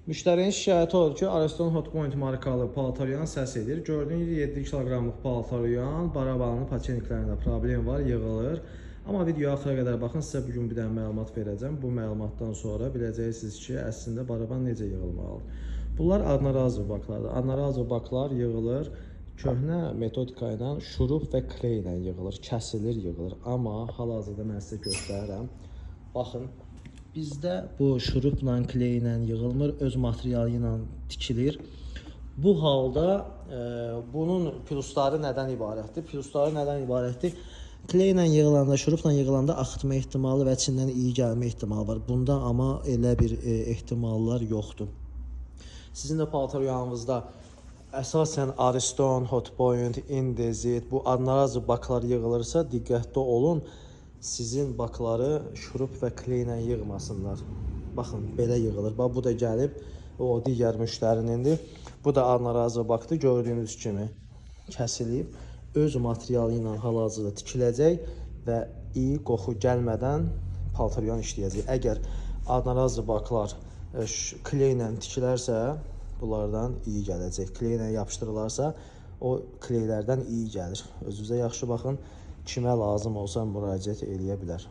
Müştərinin şikayəti odur ki, Ariston Hotpoint markalı paltaryan səs edir. Gördüyünüz 7 kiloqramlıq paltaryan, barabanın paçeniklərində problem var, yığılır. Amma video axıra qədər baxın, sizə bugün bir dənə məlumat verəcəm. Bu məlumatdan sonra biləcəksiniz ki, əslində baraban necə yığılmalıdır. Bunlar adnarazov baklardır. Adnarazov baklar yığılır, köhnə metodika ilə şurup və kley ilə yığılır, kəsilir, yığılır. Amma hal-hazırda mən sizə göstərirəm. Baxın. Bizdə bu şurupla, kleylə yığılmır, öz materialı ilə tikilir. Bu halda bunun plusları nədən ibarətdir? Plusları nədən ibarətdir? Kleylə yığılanda, şurupla yığılanda axıtma ehtimalı və içindən iyi gəlmə ehtimalı var. Bunda amma elə bir ehtimallar yoxdur. Sizin də paltaryanınızda əsasən Ariston, Hotpoint, Indesit, bu adnarazov baklar yığılırsa diqqətli olun. Sizin bakları şurup və kleylə yığmasınlar. Baxın, belə yığılır. Bax, bu da gəlib, o digər müştərinindir. Bu da adnarazov bakdır, gördüyünüz kimi kəsilib. Öz materialı ilə hal-hazırda tikiləcək və iyi qoxu gəlmədən paltaryan işləyəcək. Əgər adnarazov baklar kleylə tikilərsə, bunlardan iyi gələcək. Kleylə yapışdırılarsa, o kleylərdən iyi gəlir. Özünüzə yaxşı baxın. Kimə lazım olsa müraciət eləyə bilər.